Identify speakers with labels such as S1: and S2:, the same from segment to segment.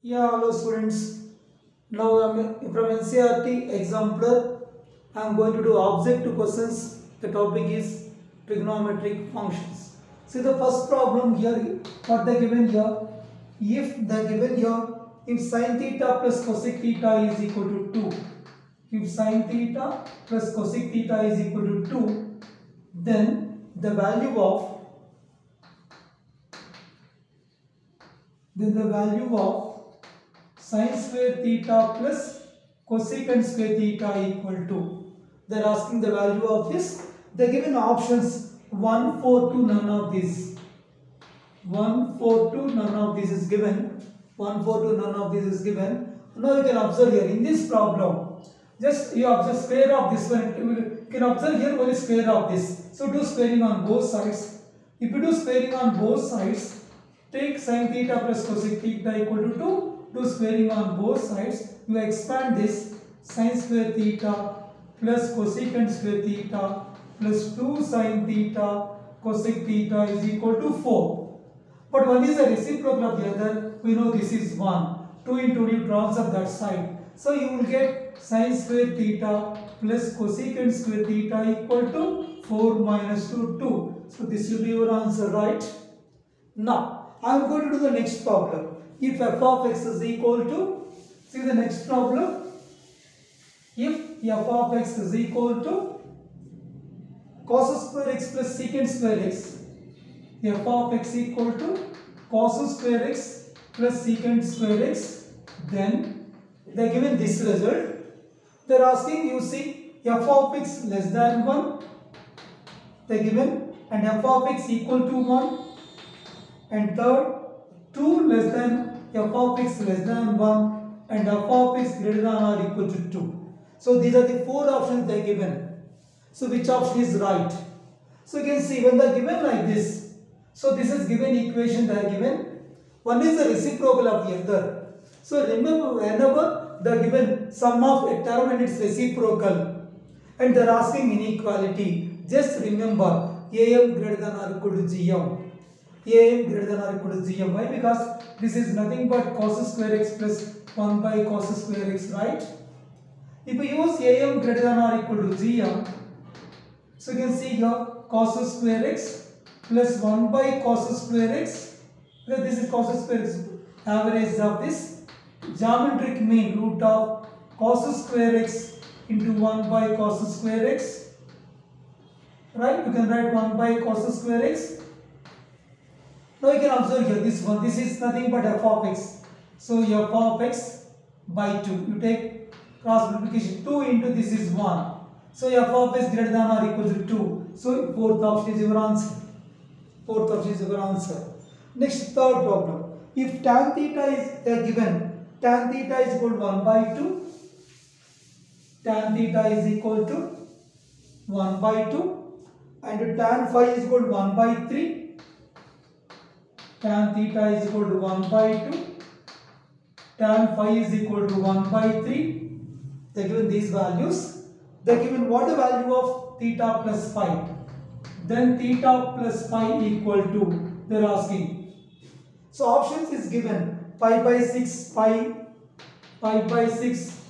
S1: Yeah, hello students. Now I'm from NCERT Exemplar. I'm going to do objective questions. The topic is trigonometric functions. See the first problem here. What they given here? If they given here, if sin theta plus cosec theta is equal to 2, if sin theta plus cosec theta is equal to 2, then the value of sin square theta plus cosecant square theta equal to. They are asking the value of this. They are given options 1, 4 to none of these. 1, 4 to none of this is given. 1, 4 to none of this is given. Now you can observe here in this problem. Just you observe square of this one. You can observe here only square of this. So do squaring on both sides. If you do squaring on both sides, take sin theta plus cosec theta equal to 2. Do squaring on both sides. You expand this sin square theta plus cosecant square theta plus 2 sin theta cosec theta is equal to 4. But one is the reciprocal of the other. We know this is 1. 2 into you transfer that side. So you will get sin square theta plus cosecant square theta equal to 4 minus 2. So this will be your answer, right? Now, I am going to do the next problem. If f of x is equal to, see the next problem. If f of x is equal to cos square x plus secant square x, f of x equal to cos square x plus secant square x, then they are given this result. They are asking you see f of x less than 1, they are given, and f of x equal to 1, and third 2 less than f of x less than 1 and f of x greater than or equal to 2. So these are the four options they are given. So which option is right? So you can see when they are given like this. So this is given equation they are given. One is the reciprocal of the other. So remember whenever they are given sum of a term and its reciprocal and they are asking inequality, just remember am greater than or equal to gm. Am greater than or equal to gm. Why? Because this is nothing but cos square x plus 1 by cos square x, right? If we use am greater than or equal to gm, so you can see here cos square x plus 1 by cos square x, this is cos square x, average of this geometric mean root of cos square x into 1 by cos square x, right? You can write 1 by cos square x. Now you can observe here this one. This is nothing but f of x. So f of x by 2. You take cross multiplication. 2 into this is 1. So f of x greater than or equal to 2. So fourth option is your answer. Fourth option is your answer. Next, third problem. If tan theta is given, tan theta is equal to 1 by 2. Tan theta is equal to 1 by 2. And tan phi is equal to 1 by 3. Tan theta is equal to 1 by 2. Tan phi is equal to 1 by 3. They are given these values. They are given what the value of theta plus phi. Then theta plus phi equal to, they are asking. So options is given pi by 6, pi by 6,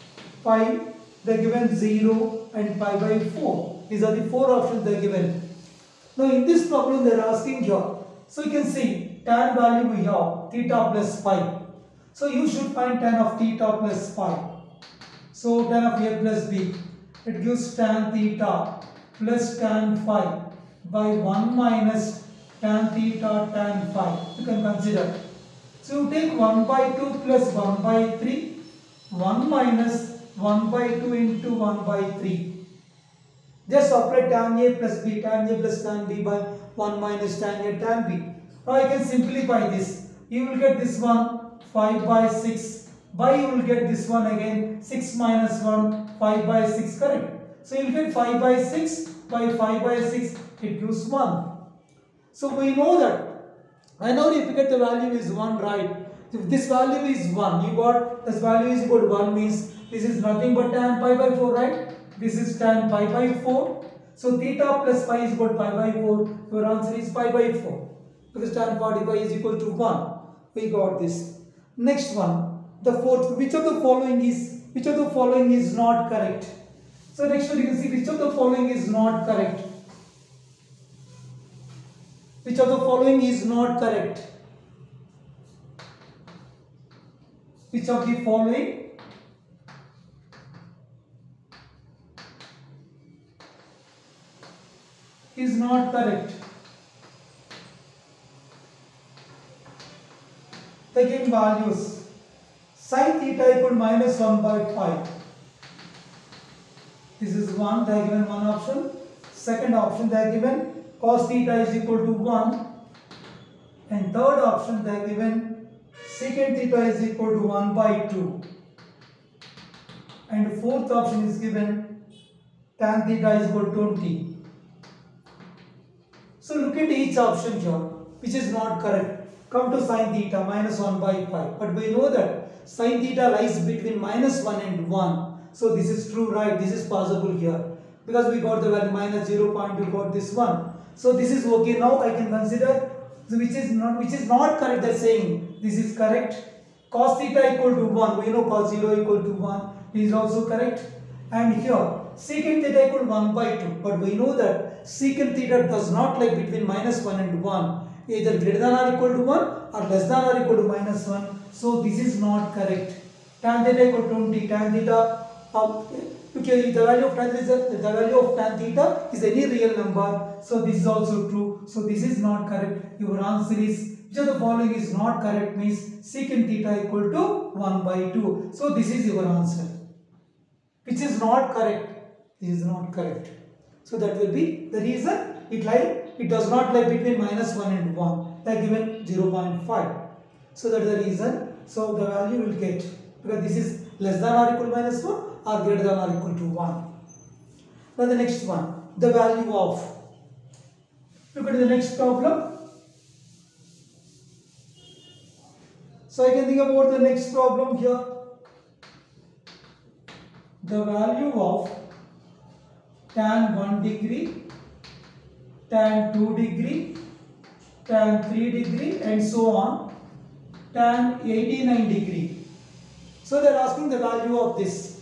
S1: pi. They are given 0 and pi by 4. These are the four options they are given. Now in this problem they are asking here. So you can see tan value we have theta plus phi. So you should find tan of theta plus phi. So tan of a plus b, it gives tan theta plus tan phi by 1 minus tan theta tan phi. You can consider. So you take 1 by 2 plus 1 by 3, 1 minus 1 by 2 into 1 by 3. Just apply tan a plus b, tan a plus tan b by 1 minus tan a tan b. Now I can simplify this. You will get this one 5 by 6. By you will get this one again 6 minus 1 5 by 6, correct? So you will get 5 by 6 by 5 by 6, it gives 1. So we know that. I know if you get the value is 1, right? If this value is 1, you got this value is equal to 1 means this is nothing but tan pi by 4, right? This is tan pi by 4. So theta plus phi is equal to pi by 4. Your answer is pi by 4. Because tan 45 is equal to 1. We got this. Next one. The fourth, which of the following is not correct? So next one you can see which of the following is not correct. Which of the following is not correct? Which of the following is not correct? They give values. Sin theta equal minus 1 by 5. This is one, they are given one option. Second option, they are given cos theta is equal to 1. And third option, they are given secant theta is equal to 1 by 2. And fourth option is given tan theta is equal to 20. So look at each option here, which is not correct. Come to sin theta minus 1 by 5. But we know that sin theta lies between minus 1 and 1. So this is true, right? This is possible here. Because we got the value minus 0.2, got this one. So this is okay. Now I can consider which is not correct. They're saying this is correct. Cos theta equal to 1. We know cos 0 equal to 1. This is also correct. And here secant theta equal to 1 by 2. But we know that secant theta does not lie between minus 1 and 1. Either greater than or equal to 1 or less than or equal to minus 1. So this is not correct. Tan theta equal to 20. Tan theta, okay, the value of tan theta is any real number. So this is also true. So this is not correct. Your answer is, which of the following is not correct means secant theta equal to 1 by 2. So this is your answer. Which is not correct. This is not correct. So that will be the reason it does not lie between minus 1 and 1. They are given 0.5. So that is the reason. So the value will get, because this is less than or equal to minus 1 or greater than or equal to 1. Now the next one, the value of. Look at the next problem. So I can think about the next problem here. The value of tan 1 degree, tan 2 degree, tan 3 degree and so on, tan 89 degree. So they are asking the value of this.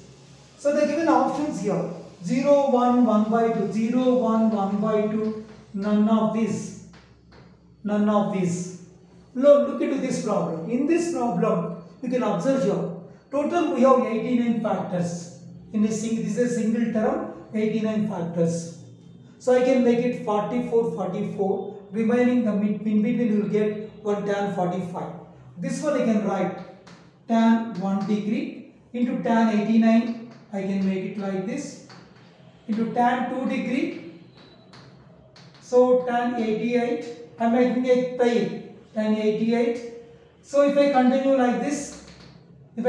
S1: So they are given options here. 0, 1, 1 by 2, 0, 1, 1 by 2, none of this. None of this. Look into this problem. In this problem, you can observe here. Total we have 89 factors. This is a single term, 89 factors. So I can make it 44, 44. Remaining the in between you will get 1 tan 45. This one I can write tan 1 degree into tan 89. I can make it like this. Into tan 2 degree. So tan 88. I am making a tail. Tan 88. So if I continue like this, in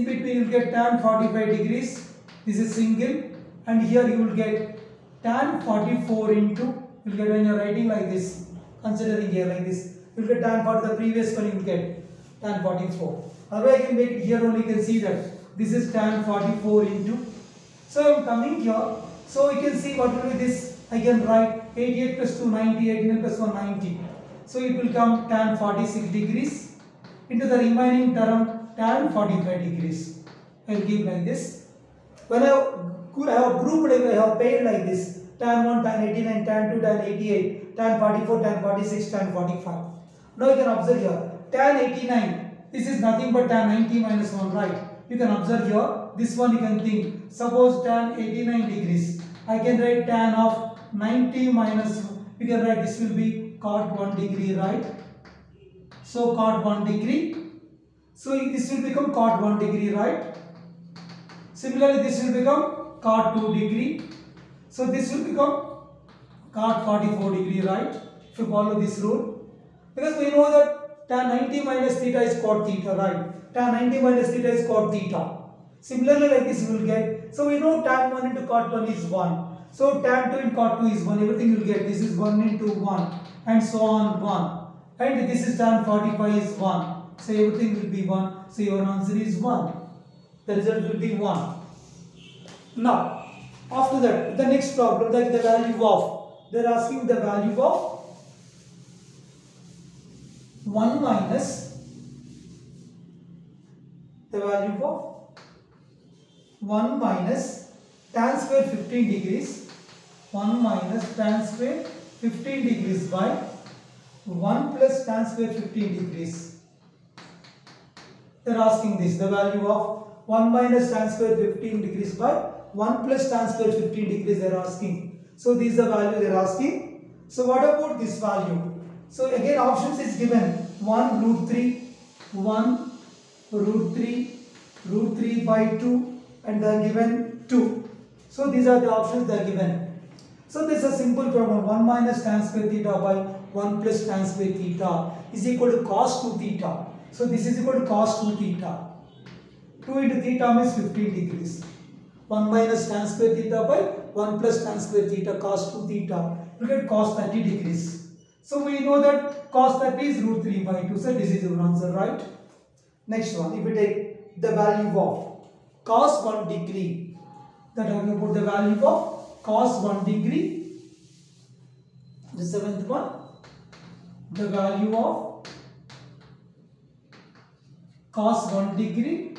S1: between you will get tan 45 degrees. This is single. And here you will get tan 44 into, you will get when you are writing like this, considering here like this, you will get tan 40, the previous one you will get tan 44. Otherwise I can make it here only, you can see that this is tan 44 into. So I am coming here, so you can see what will be this, I can write 88 plus 2, 90, 89 plus 1, 90. So it will come tan 46 degrees into the remaining term tan 45 degrees. I will give like this. When I have grouped, I have paired like this. Tan 1, tan 89, tan 2, tan 88, tan 44, tan 46, tan 45. Now you can observe here. Tan 89, this is nothing but tan 90 minus 1, right? You can observe here. This one you can think. Suppose tan 89 degrees. I can write tan of 90 minus 1. You can write this will be cot 1 degree, right? So cot 1 degree. So this will become cot 1 degree, right? Similarly, this will become cot 2 degree. So this will become cot 44 degree, right? If you follow this rule. Because we know that tan 90 minus theta is cot theta, right? Tan 90 minus theta is cot theta. Similarly, like this you will get. So we know tan 1 into cot 1 is 1. So tan 2 into cot 2 is 1. Everything you will get. This is 1 into 1 and so on 1. And this is tan 45 is 1. So everything will be 1. So your answer is 1. The result will be 1. Now, after that, the next problem, like the value of, they are asking the value of 1 minus the value of 1 minus tan square 15 degrees, 1 minus tan square 15 degrees by 1 plus tan square 15 degrees. They are asking this, the value of 1 minus tan square 15 degrees by 1 plus tan square 15 degrees they are asking. So this is the value they are asking. So what about this value? So again options is given 1 root 3, 1 root 3, root 3 by 2 and they are given 2. So these are the options they are given. So this is a simple problem. 1 minus tan square theta by 1 plus tan square theta is equal to cos 2 theta. So this is equal to cos 2 theta. 2 into theta means 15 degrees. 1 minus tan square theta by 1 plus tan square theta cos 2 theta. You get cos 30 degrees. So we know that cos 30 is root 3 by 2. So this is your answer, right? Next one, if we take the value of cos 1 degree, that talking about the value of cos 1 degree. The seventh one, the value of cos 1 degree,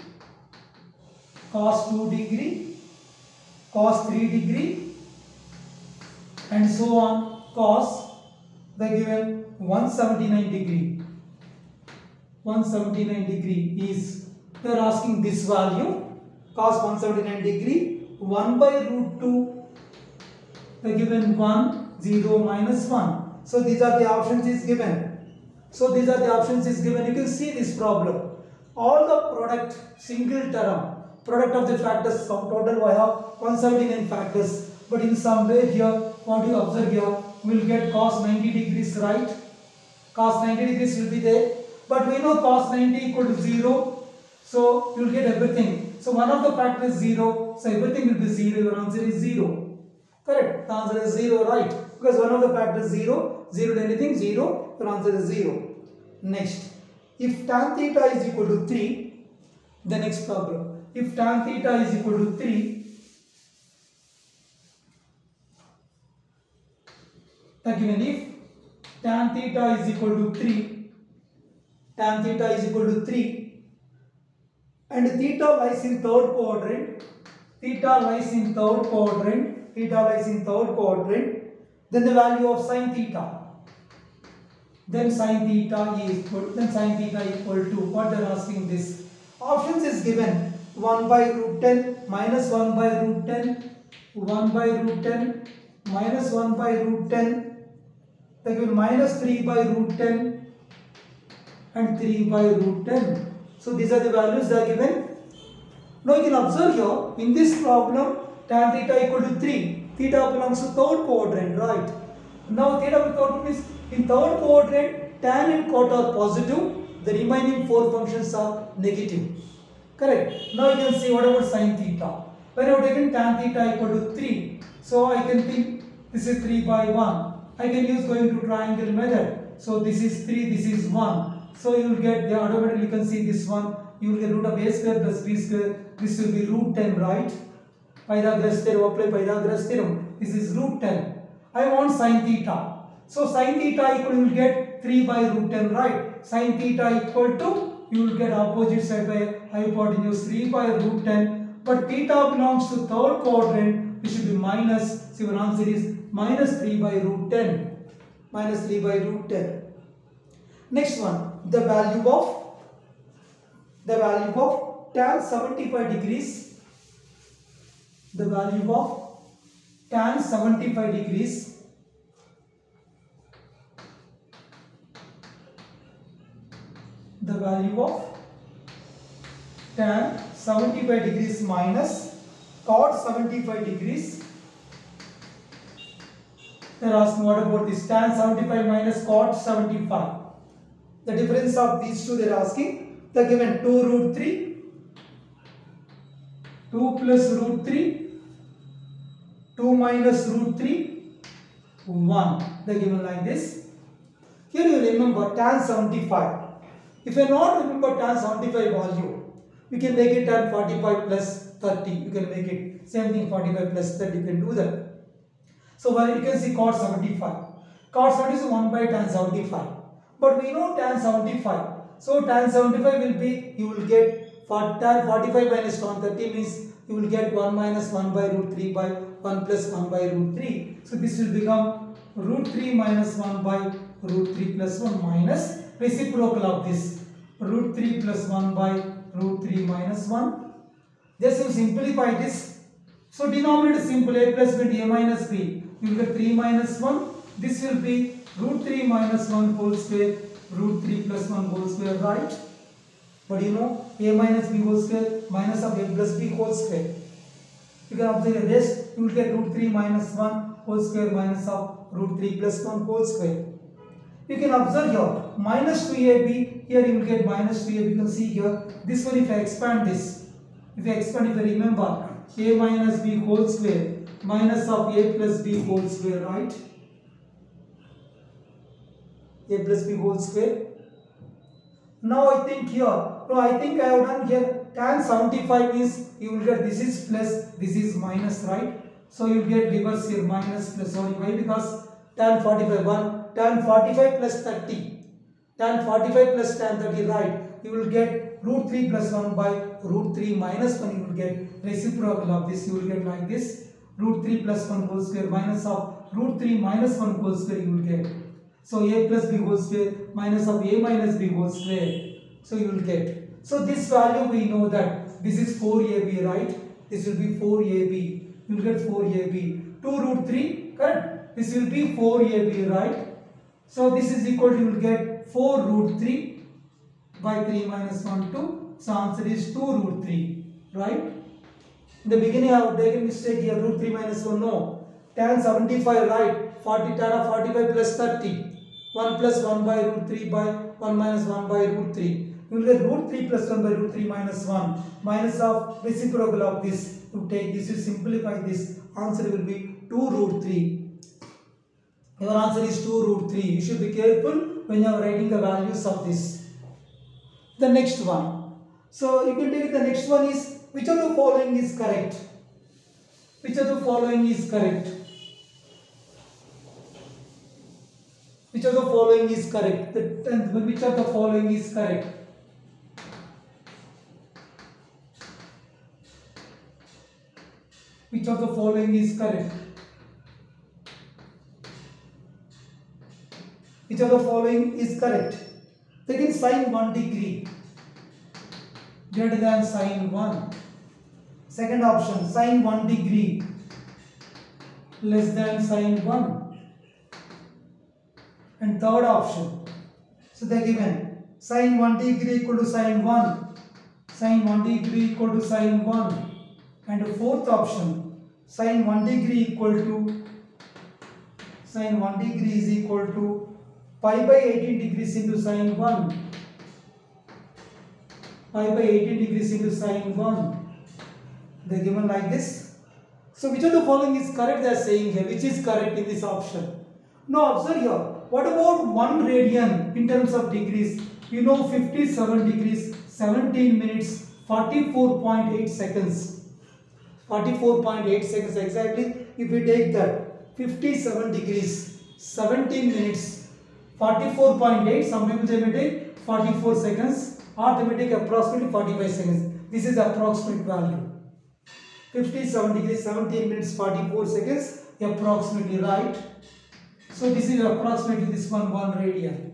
S1: cos 2 degree, cos 3 degree and so on. Cos, they given 179 degree. 179 degree is, they are asking this value, cos 179 degree, 1 by root 2, they given 1, 0, minus 1. So these are the options is given. So these are the options is given. You can see this problem. All the product, single term, product of the factors, sum total I have 179 factors. But in some way here, what you observe here, we will get cos 90 degrees, right? Cos 90 degrees will be there. But we know cos 90 equal to 0. So you will get everything. So one of the factors is 0. So everything will be 0. Your answer is 0. Correct? The answer is 0, right? Because one of the factors is 0. 0 to anything, 0. Your answer is 0. Next. If tan theta is equal to 3, the next problem. If tan theta is equal to 3, again if tan theta is equal to 3, tan theta is equal to 3 and theta lies in third quadrant, theta lies in third quadrant, theta lies in third quadrant, then the value of sin theta, then sin theta is equal, then sin theta equal to, what they are asking this, options is given 1 by root 10 minus 1 by root 10, 1 by root 10 minus 1 by root 10, they give minus 3 by root 10 and 3 by root 10. So these are the values they are given. Now you can observe here, in this problem, tan theta equal to 3. Theta belongs to third quadrant, right? Now theta third quadrant is, in third quadrant, tan and cot are positive. The remaining 4 functions are negative. Correct? Now you can see what about sin theta. When I have taken tan theta equal to 3, so I can think this is 3 by 1. I can use going to triangle method. So this is 3, this is 1. So you will get the automatically, you can see this one. You will get root of a square plus b square. This will be root 10, right? Pythagoras theorem, apply Pythagoras theorem. This is root 10. I want sin theta. So sin theta equal, you will get 3 by root 10, right? Sin theta equal to, you will get opposite side by hypotenuse 3 by root 10. But theta belongs to third quadrant, which should be minus. So your answer is minus 3 by root 10. Minus 3 by root 10. Next one, the value of tan 75 degrees. The value of tan 75 degrees. The value of tan 75 degrees minus cot 75 degrees. They are asking what about this tan 75 minus cot 75. The difference of these two they are asking. They are given 2 root 3, 2 plus root 3, 2 minus root 3, 1. They are given like this. Here you remember tan 75. If you not remember tan 75 value, you can make it tan 45 plus 30. You can make it same thing 45 plus 30. You can do that. So while you can see cot 75. Cot 75 is 1 by tan 75. But we know tan 75. So tan 75 will be, you will get For tan 45 minus tan 30 means you will get 1 minus 1 by root 3 by 1 plus 1 by root 3. So this will become root 3 minus 1 by root 3 plus 1 minus reciprocal of this root 3 plus 1 by root 3 minus 1. Just you simplify this. So denominator is simple, a plus b, a minus b. You will get 3 minus 1. This will be root 3 minus 1 whole square, root 3 plus 1 whole square, right? But you know, a minus b whole square minus of a plus b whole square. You can observe this, you will get root 3 minus 1 whole square minus of root 3 plus 1 whole square. You can observe here, minus 2ab, here you will get minus 2ab, you can see here, this one if I expand this, if I remember, a minus b whole square minus of a plus b whole square, right? A plus b whole square. Now I think here, I think I have done here, tan 75 means you will get this is plus, this is minus, right? So you will get reverse here, minus plus, sorry, why? Because tan 45, 1, tan 45 plus 30, tan 45 plus tan 30, right? You will get root 3 plus 1 by root 3 minus 1, you will get reciprocal of this, you will get like this, root 3 plus 1 whole square minus of root 3 minus 1 whole square you will get. So a plus b whole square minus of a minus b whole square. So you will get. So this value we know that this is 4ab, right? This will be 4ab. You will get 4ab. 2 root 3, correct? This will be 4ab, right? So this is equal to, you will get 4 root 3 by 3 minus 1, 2. So answer is 2 root 3, right? In the beginning I have taken mistake here, root 3 minus 1, no. Tan 75, right? 40 tan of 45 plus 30. 1 plus 1 by root 3 by 1 minus 1 by root 3. You will get root 3 plus 1 by root 3 minus 1 minus of reciprocal of this. You take this, you simplify this. Answer will be 2 root 3. Your answer is 2 root 3. You should be careful when you are writing the values of this. The next one. So you can take the next one is, which of the following is correct? Which of the following is correct? Which of the following is correct? The 10th one, which of the following is correct? Which of the following is correct? Which of the following is correct? Taking sine 1 degree greater than sine 1. Second option, sine 1 degree less than sine 1. And third option, so they are given sine 1 degree equal to sine 1, sine 1 degree equal to sine 1, and the fourth option, sine 1 degree equal to, sine 1 degree is equal to pi by 18 degrees into sine 1, pi by 18 degrees into sine 1, they are given like this. So which of the following is correct, they are saying here, which is correct in this option. Now observe here, what about 1 radian in terms of degrees? You know 57 degrees, 17 minutes, 44.8 seconds. 44.8 seconds exactly. If we take that 57 degrees, 17 minutes, 44.8, some people say may take 44 seconds, or they may take approximately 45 seconds. This is approximate value. 57 degrees, 17 minutes, 44 seconds, approximately, right? So this is approximately this one radian.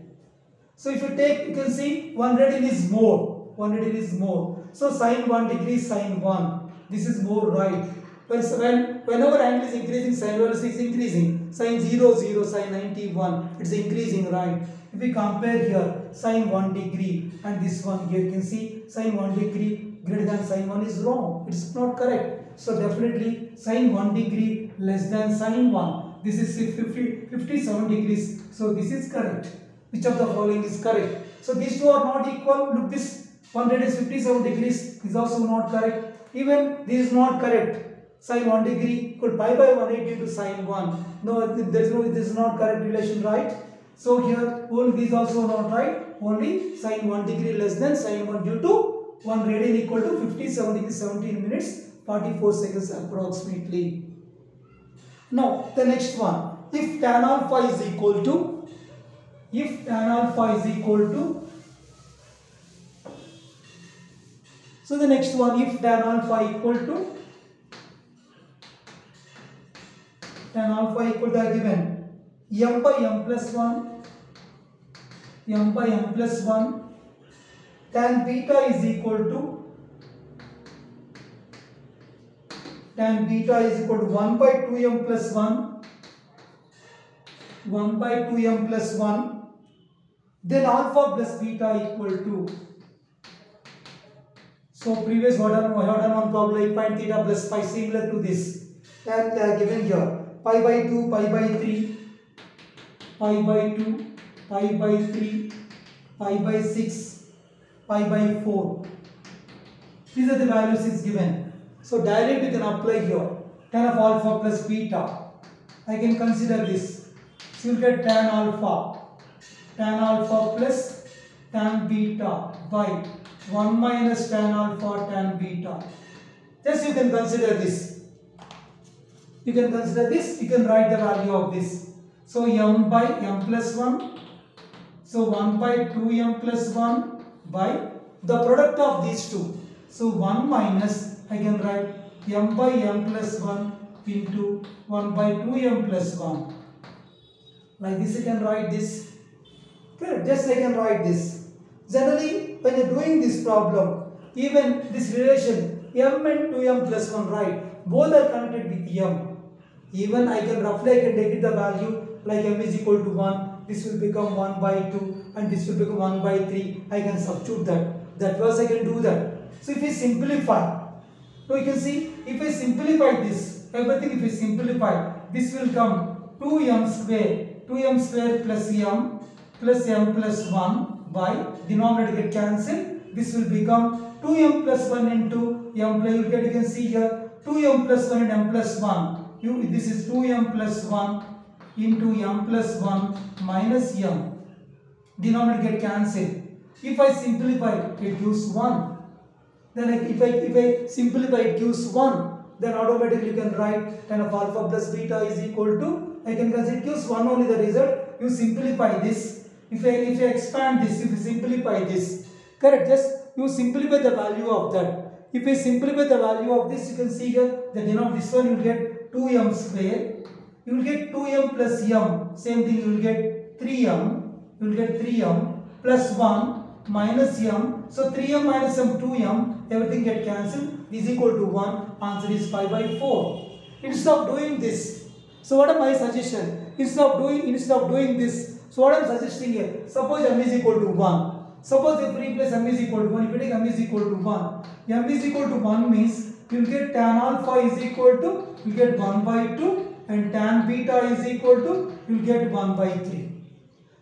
S1: So if you take, you can see 1 radian is more. 1 radian is more. So sine 1 degree, sine 1. This is more, right? Whenever angle is increasing, sine 1 is increasing. Sine 0, 0, sine 91. It's increasing, right? If we compare here, sine 1 degree and this one here, you can see sine 1 degree greater than sine 1 is wrong. It's not correct. So definitely sine 1 degree less than sine 1. This is 57 degrees. So this is correct. Which of the following is correct? So these two are not equal. Look, this 100 is 57 degrees is also not correct. Even this is not correct. Sine 1 degree equal pi by 180 into sine 1. No, there is no, this is not correct relation, right? So here only this also not right. Only sine 1 degree less than sine 1 due to 1 radian equal to 57 degrees 17 minutes 44 seconds approximately. Now the next one, if tan alpha is equal to, So the next one, if tan alpha equal to they are given m by m plus 1, tan beta is equal to 1 by 2m plus 1, then alpha plus beta equal to, so previous what done one problem, like find theta plus phi, similar to this, and they are given here pi by 2, pi by 3, pi by 2, pi by 3, pi by 6, pi by 4. These are the values is given. So directly you can apply here tan of alpha plus beta. I can consider this. So you get tan alpha plus tan beta by 1 minus tan alpha tan beta. Just you can consider this. You can write the value of this. So m by m plus 1. So 1 by 2m plus 1 by the product of these two. So 1 minus, I can write m by m plus 1 into 1 by 2m plus 1. Like this I can write this. Okay, just I can write this. Generally, when you are doing this problem, even this relation m and 2m plus 1, right? Both are connected with m. Even I can take the value like m is equal to 1. This will become 1 by 2 and this will become 1 by 3. I can substitute that. That was I can do that. So if we simplify, so you can see if I simplify this, everything if we simplify, this will come 2m square plus m plus 1 by denominator get cancelled. This will become 2m plus 1 into m plus, you can see here 2m plus 1 and m plus 1. This is 2m plus 1 into m plus 1 minus m. Denominator get cancelled. If I simplify, it gives 1. Then if I simplify, it gives 1. Then automatically you can write tan of alpha plus beta is equal to, I can consider it gives 1 only the result. You simplify this. If I expand this, if you simplify this, correct, just you simplify the value of that. If I simplify the value of this, you can see here the denominator, this one you will get 2m square, you will get 2m plus m, same thing you will get 3m, plus 1 minus m, so 3m minus m 2m, everything get cancelled, is equal to 1, answer is 5 by 4. Instead of doing this, so what am my suggestion? Instead of doing this, so what I am suggesting here, suppose m is equal to 1. Suppose if we replace m is equal to 1, if we take m is equal to 1, m is equal to 1 means you will get tan alpha is equal to, you get 1 by 2 and tan beta is equal to, you will get 1 by 3.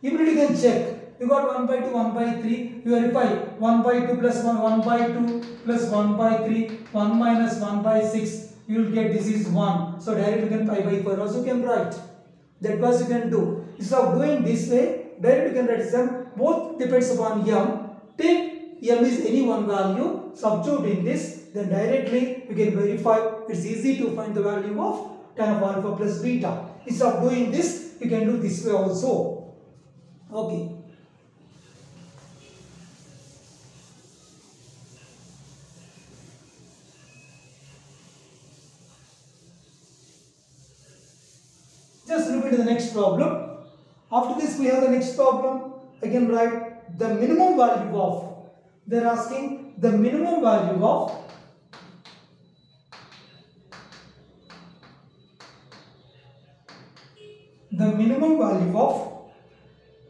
S1: Immediately you can check. You got 1 by 2, 1 by 3, you verify 1 by 2 plus 1 by 2 plus 1 by 3, 1 minus 1 by 6, you will get this is 1. So directly you can pi by 4 also you can write. That was you can do. Instead of doing this way, directly you can write sum, both depends upon m. Take m is any one value, substitute in this, then directly you can verify. It's easy to find the value of tan of alpha plus beta. Instead of doing this, you can do this way also. Okay. Just look at the next problem. After this, we have the next problem. I can write the minimum value of, they are asking the minimum value of the minimum value of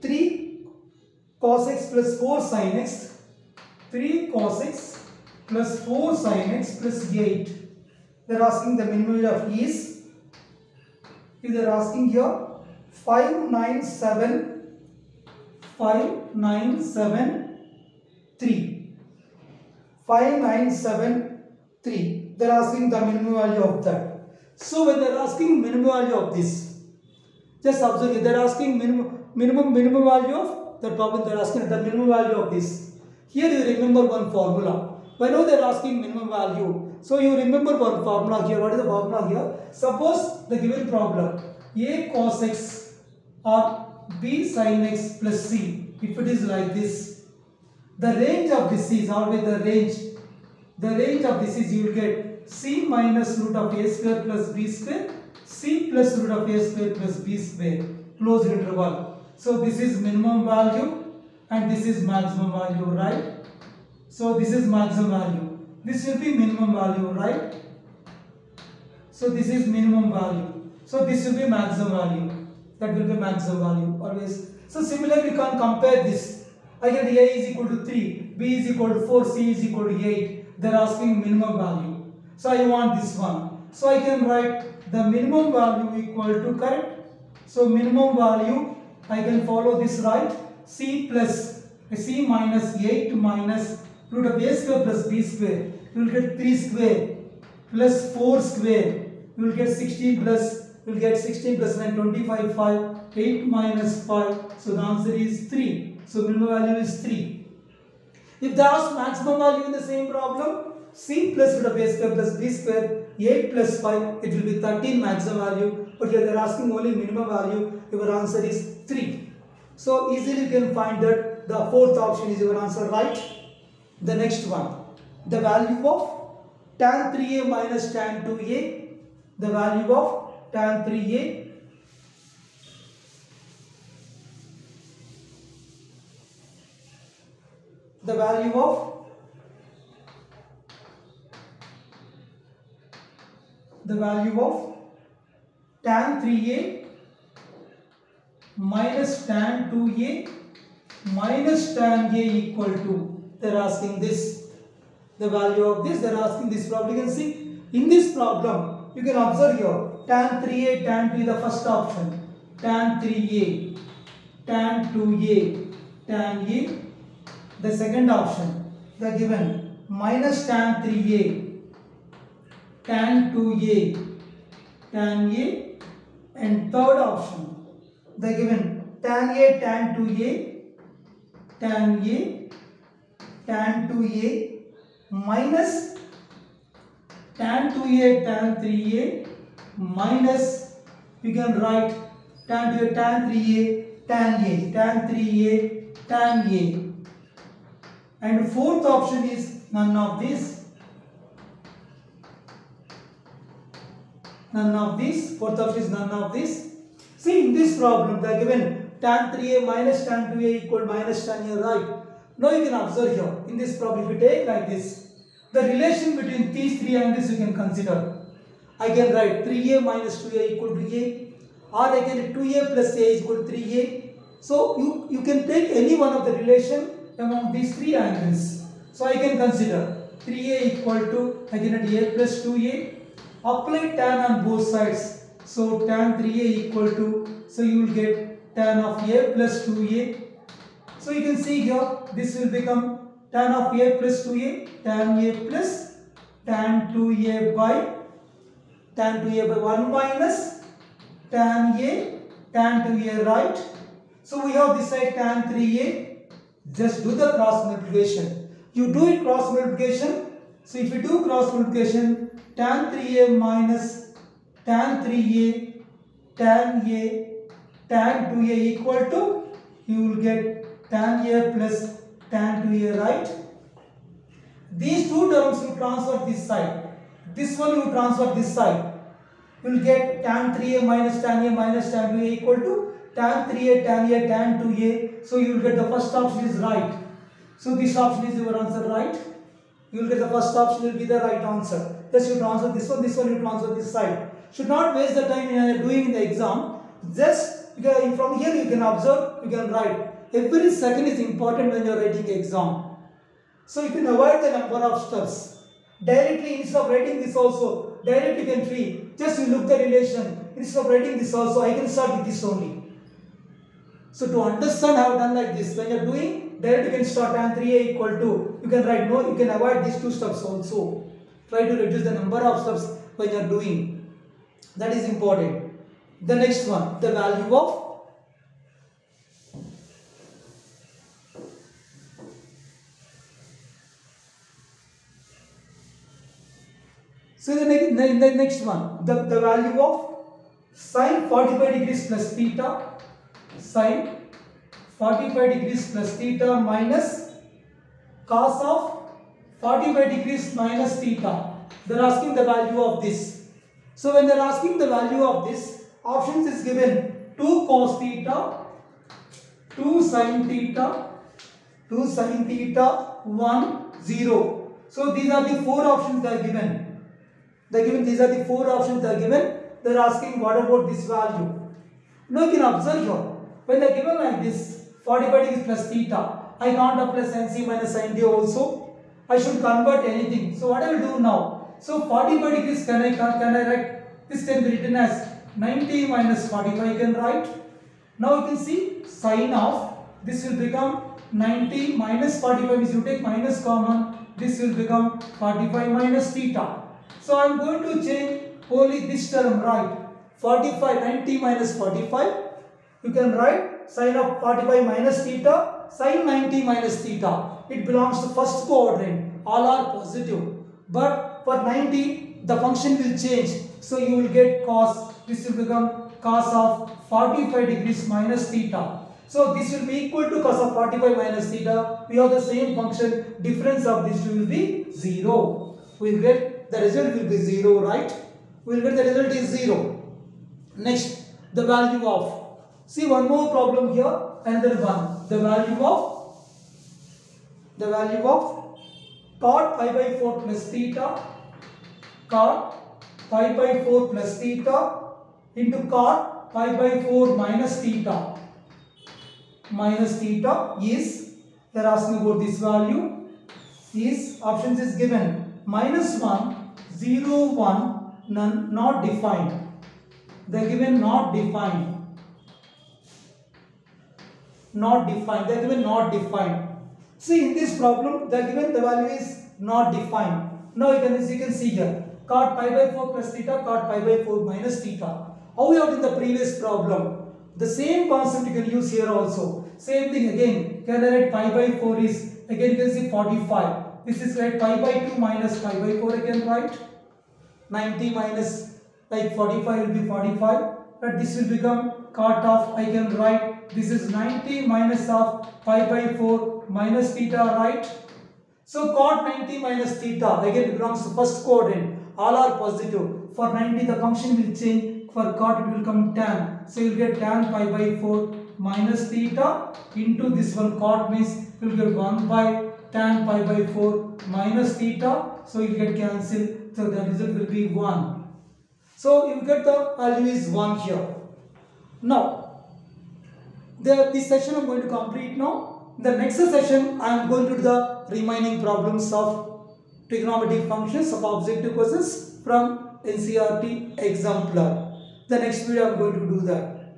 S1: 3 cos x plus 4 sin x, 3 cos x plus 4 sin x plus 8. They are asking the minimum value of is, if they are asking here 5973. They are asking the minimum value of that. So when they are asking minimum value of this, just observe, they are asking minimum value of the problem. They are asking the minimum value of this. Here you remember one formula. Whenever they are asking minimum value, so you remember one formula here. What is the formula here? Suppose the given problem a cos x or b sin x plus c. If it is like this, the range of this is always the range the range of this is, you will get c minus root of a square plus b square, c plus root of a square plus b square, closed interval. So this is minimum value and this is maximum value, right? So this is maximum value. This will be minimum value, right? So this is minimum value. So this will be maximum value. That will be maximum value always. So similarly, you can compare this. I get a is equal to 3, b is equal to 4, c is equal to 8. They are asking minimum value. So I want this one. So I can write the minimum value equal to, correct? So minimum value, I can follow this, right? C minus 8 minus root of a square plus b square. You will get 3 square plus 4 square. You will get 16 plus, you will get 16 plus 9, 25, 5, 8 minus 5. So the answer is 3. So minimum value is 3. If they ask maximum value in the same problem, c plus root of a square plus b square, 8 plus 5, it will be 13 maximum value. But here they are asking only minimum value. Your answer is 3. So easily you can find that the fourth option is your answer, right? The next one, the value of tan 3a minus tan 2a, the value of tan 3a the value of tan 3a minus tan 2a minus tan a equal to, they are asking this, the value of this, they are asking this problem. You can see in this problem, you can observe here, tan 3a, tan 2a, the first option, tan 3a, tan 2a, tan a, the second option, they are given minus tan 3a, tan 2a, tan a, and third option, they are given tan a, tan 2a, tan a, tan 2a minus tan 2a, tan 3a minus, you can write tan 2a, tan 3a, tan a, tan 3a, tan a. And fourth option is none of this. None of this. Fourth option is none of this. See, in this problem, they are given tan 3a minus tan 2a equal minus tan a, right? Now you can observe here, in this problem, if you take like this, the relation between these three angles you can consider. I can write 3a minus 2a equal to a, or I can 2a plus a is equal to 3a. So you can take any one of the relation among these three angles. So I can consider 3a equal to, I can write a plus 2a, apply tan on both sides. So tan 3a equal to, so you will get tan of a plus 2a. So you can see here, this will become tan of a plus 2a, tan a plus tan 2a by 1 minus tan a, tan 2a, right? So we have this side tan 3a, just do the cross multiplication. You do it cross multiplication. So if you do cross multiplication, tan 3a minus tan 3a, tan a, tan 2a equal to, you will get tan a plus tan 2a, right? These two terms you transfer this side. This one you transfer this side. You will get tan 3a minus tan a minus tan 2a equal to tan 3a, tan a, tan 2a. So you will get the first option is right. So this option is your answer, right? You will get the first option will be the right answer. Just you transfer this one you transfer this side. Should not waste the time in doing in the exam. Just from here you can observe, you can write. Every second is important when you are writing exam. So you can avoid the number of steps. Directly, instead of writing this also, directly you can see. Just you look the relation. Instead of writing this also, I can start with this only. So to understand, I have done like this. When you are doing, directly you can start tan 3a equal to, you can write no, you can avoid these two steps also. Try to reduce the number of steps when you are doing. That is important. The next one, the value of so the next one, the value of sine 45 degrees plus theta, sine 45 degrees plus theta minus cos of 45 degrees minus theta. They are asking the value of this. So when they are asking the value of this, options is given 2 cos theta, 2 sin theta, 1, 0. So these are the 4 options they are given. These are the 4 options they are given. They are asking what about this value. Now you can observe here, when they are given like this, 45 degrees plus theta, I can't apply sin C minus sin D also. I should convert anything. So what I will do now? So 45 degrees can I write? This can be written as 90 minus 45 can write. Now you can see sin of this will become 90 minus 45 is you take minus common. This will become 45 minus theta. So I am going to change only this term, right? 45, 90 minus 45. You can write sin of 45 minus theta, sin 90 minus theta. It belongs to first quadrant. All are positive. But for 90, the function will change. So you will get cos. This will become cos of 45 degrees minus theta. So this will be equal to cos of 45 minus theta. We have the same function. Difference of these two will be 0. We will get the result will be 0, right? We will get the result is 0. Next, the value of. See one more problem here. Another one. The value of cot pi by 4 plus theta. Cot pi by 4 plus theta into cot pi by 4 minus theta. Minus theta is, they are asking about this value, is options is given minus 1, 0, 1, none, not defined. They are given not defined. Not defined. They are given not defined. See in this problem, they are given the value is not defined. Now as you can see here, cot pi by 4 plus theta, cot pi by 4 minus theta. How we have in the previous problem? The same concept you can use here also. Same thing again. Can I write pi by 4 is, again you can see 45. This is like pi by 2 minus pi by 4 again, right? 90 minus like 45 will be 45. But this will become cot of, I can write, this is 90 minus of pi by 4 minus theta, right? So cot 90 minus theta again belongs to first quadrant. All are positive. For 90 the function will change. For cot it will come tan. So you will get tan pi by 4 minus theta into this one. Cot means you will get 1 by tan pi by 4 minus theta. So you will get cancelled. So the result will be 1. So you get the value is 1 here. Now, this session I am going to complete now. In the next session I am going to do the remaining problems of trigonometric functions of objective questions from NCERT exemplar. The next video I am going to do that.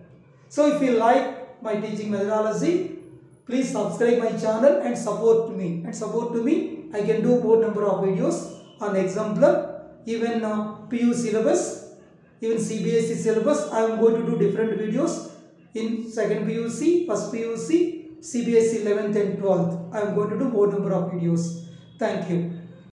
S1: So if you like my teaching methodology, please subscribe my channel and support me. I can do more number of videos on exemplar, even PU syllabus, even CBSE syllabus. I am going to do different videos in second PUC, first PUC, CBSE 11th and 12th. I am going to do more number of videos. Thank you.